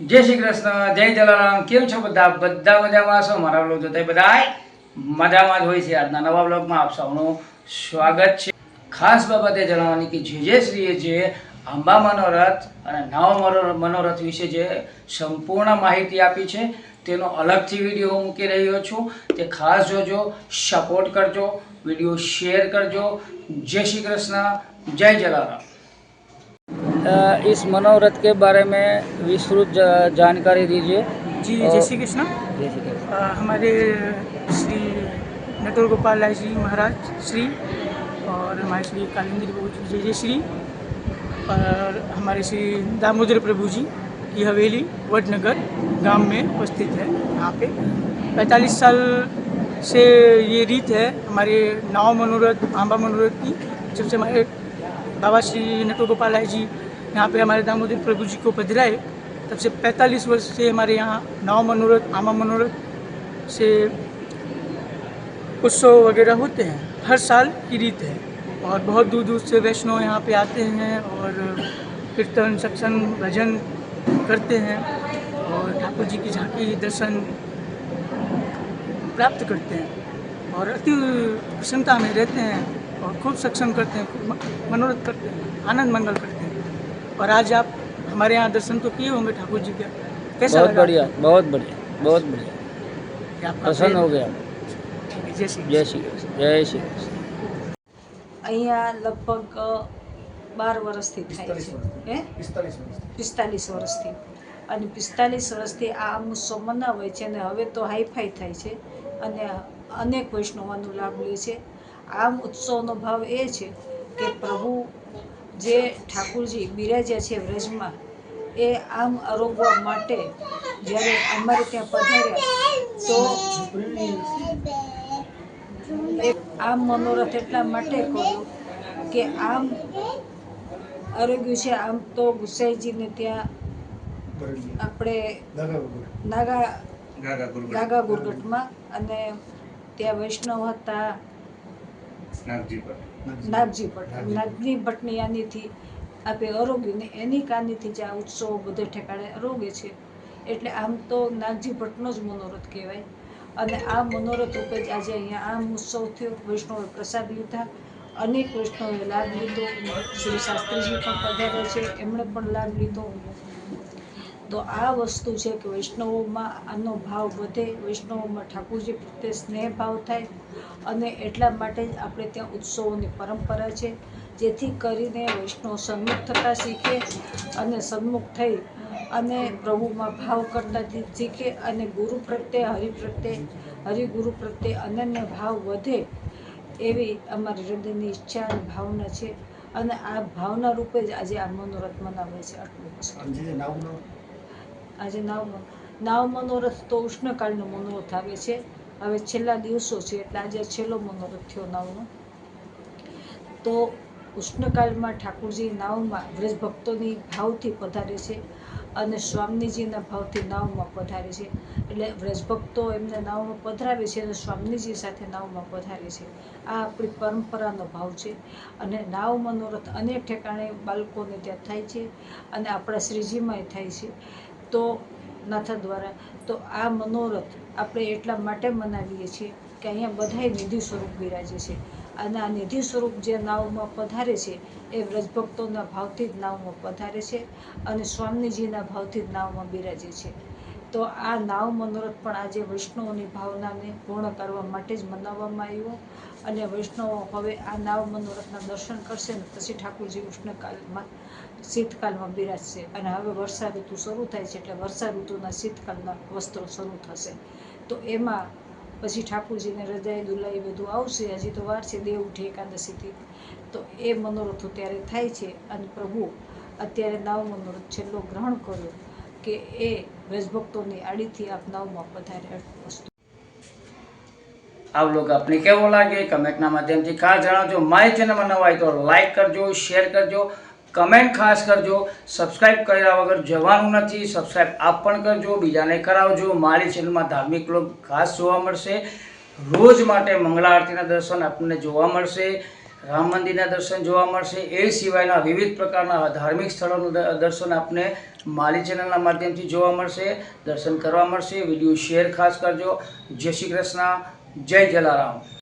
जय श्री कृष्ण, जय जलाराम। केम छो बधा बधा मजामां छो? मारा व्लॉग जोता बधाय मजामां ज होय छे। आजना नवा व्लॉगमां आप सौનું સ્વાગત છે। ખાસ બાબતે જણાવવાની કે જે શ્રીએ જે અંબા મનોરથ અને નવ મનોરથ વિશે જે સંપૂર્ણ માહિતી આપી છે તેનો અલગથી વિડીયો હું મૂકી રહ્યો છું। તે ખાસ જોજો, સપોર્ટ કરજો, વિડીયો શેર કરજો। जय श्री कृष्ण, जय जलाराम। इस मनोरथ के बारे में विस्तृत जानकारी दीजिए। जी जय श्री कृष्ण। हमारे श्री नटवर गोपाल लाल जी महाराज श्री और हमारे श्री कालिंदी प्रभु जय जय श्री और हमारे श्री दामोदर प्रभु जी की हवेली वडनगर गांव में उपस्थित है। यहाँ पे 45 साल से ये रीत है हमारे नौ मनोरथ आंबा मनोरथ की। जब से हमारे बाबा श्री नटवर गोपाल लाल जी यहाँ पे हमारे दामोदर प्रभु जी को पधराए तब से 45 वर्ष से हमारे यहाँ नौ मनोरथ आमा मनोरथ से उत्सव वगैरह होते हैं। हर साल की रीत है और बहुत दूर दूर से वैष्णव यहाँ पे आते हैं और कीर्तन सत्संग भजन करते हैं और ठाकुर जी की झांकी दर्शन प्राप्त करते हैं और अति प्रसन्नता में रहते हैं और खूब सत्संग करते हैं, खूब मनोरथ करते हैं, आनंद मंगल करते हैं। और आज आप हमारे यहाँ दर्शन तो किए होंगे ठाकुर जी के, कैसा बहुत लगा? बढ़िया, बहुत बढ़िया, बहुत बढ़िया, प्रसन्न हो गया। जय श्री जय श्री कृष्ण, जय श्री कृष्ण। અહીંયા લગભગ 12 વર્ષથી થાય છે, 45 વર્ષથી અને 45 વર્ષથી આ ઉત્સવ મનાવાય છે અને હવે તો હાઈફાઈ થાય છે અને અનેક વૈષ્ણવોનો લાભ લે છે। આમ ઉત્સવનો ભાવ એ છે કે પ્રભુ જે ઠાકુરજી બિરાજ્યા છે વ્રજમાં એ આમ આરોગવા માટે જ્યારે અમારે ત્યાં પધાર્યા તો આમ મનોરથ એટલા માટે કર્યો કે આમ આરોગ્ય છે। આમ તો ગુસાઈજીને ત્યાં આપણે ગાગા ગુરગટમાં અને ત્યાં વૈષ્ણવ હતા નાગજી ભટ્ટની યાનીથી આપે આરોગ્યને એની કાનીથી જ આ ઉત્સવો બધે ઠેકાણે આરોગ્ય છે। એટલે આમ તો નાગજી ભટ્ટનો જ મનોરથ કહેવાય અને આ મનોરથ રૂપે જ આજે અહીંયા આમ ઉત્સવ થયો। વૈષ્ણવે પ્રસાદ લીધા, અનેક વૈષ્ણવે લાભ લીધો, શ્રી શાસ્ત્રીજી પણ પધાર્યા છે એમણે પણ લાભ લીધો। તો આ વસ્તુ છે કે વૈષ્ણવોમાં આનો ભાવ વધે, વૈષ્ણવોમાં ઠાકુરજી પ્રત્યે સ્નેહ ભાવ થાય અને એટલા માટે જ આપણે ત્યાં ઉત્સવોની પરંપરા છે જેથી કરીને વૈષ્ણવ સન્મુખ થતાં શીખે અને સન્મુખ થઈ અને પ્રભુમાં ભાવ કરતા શીખે અને ગુરુ પ્રત્યે હરિગુરુ પ્રત્યે અનન્ય ભાવ વધે એવી અમારી હૃદયની ઈચ્છા અને ભાવના છે અને આ ભાવના રૂપે જ આજે આ મનોરથ મનાવે છે। આટલું આજે નાવ મનોરથ તો ઉષ્ણકાળનો મનોરથ આવે છે। હવે છેલ્લા દિવસો છે એટલે આજે છેલ્લો મનોરથ થયો નાવનો। તો ઉષ્ણકાળમાં ઠાકુરજી નાવમાં વ્રજ ભક્તોની ભાવથી પધારે છે અને સ્વામીજીના ભાવથી નાવમાં પધારે છે। એટલે વ્રજભક્તો એમને નાવમાં પધરાવે છે અને સ્વામીજી સાથે નાવમાં પધારે છે। આ આપણી પરંપરાનો ભાવ છે અને નાવ મનોરથ અનેક ઠેકાણે બાળકોને ત્યાં થાય છે અને આપણા શ્રીજીમાંય થાય છે। તો નાથા દ્વારા તો આ મનોરથ આપણે એટલા માટે મનાવીએ છીએ કે અહીંયા બધાય નિધિ સ્વરૂપ બિરાજે છે અને આ નિધિ સ્વરૂપ જે નાવમાં પધારે છે એ વ્રજભક્તોના ભાવથી જ નાવમાં પધારે છે અને સ્વામીજીના ભાવથી જ નાવમાં બિરાજે છે। તો આ નાવ મનોરથ પણ આજે વૈષ્ણવોની ભાવનાને પૂર્ણ કરવા માટે જ મનાવવામાં આવ્યો અને વૈષ્ણવો હવે આ નાવ મનોરથના દર્શન કરશે ને પછી ઠાકુરજી ઉષ્ણકાળમાં શીતકાળમાં બિરાજશે અને હવે વર્ષા ઋતુ શરૂ થાય છે એટલે વર્ષા ઋતુના શીતકાળના વસ્ત્રો શરૂ થશે। તો એમાં પછી ઠાકુરજીને રજાઈ દુલાઈ બધું આવશે, હજી તો વાર છે દેવ ઉઠી એકાદશીથી। તો એ મનોરથો ત્યારે થાય છે અને પ્રભુ અત્યારે નાવ મનોરથ છેલ્લો ગ્રહણ કર્યો કે એ વ્રજભક્તોની આડીથી આપ નાવમાં પધારે। વસ્તુ આ વ્લોગ આપને કેવો લાગે કમેન્ટના માધ્યમથી ખાસ જણાવજો. મારી ચેનલમાં નવા હોય તો લાઈક કરજો, શેર કરજો, કમેન્ટ ખાસ કરજો. સબસ્ક્રાઇબ કર્યા વગર જવાનું નથી, સબસ્ક્રાઇબ આપ પણ કરજો, બીજાને કરાવજો. મારી ચેનલમાં ધાર્મિક વ્લોગ ખાસ જોવા મળશે. રોજ માટે મંગળા આરતીના દર્શન આપણને જોવા મળશે, રામ મંદિરના દર્શન જોવા મળશે, એ સિવાયના વિવિધ પ્રકારના ધાર્મિક સ્થળોનું દર્શન આપને મારી ચેનલના માધ્યમથી જોવા મળશે, દર્શન કરવા મળશે. વિડીયો શેર ખાસ કરજો. જય શ્રી કૃષ્ણ, જય જલારામ.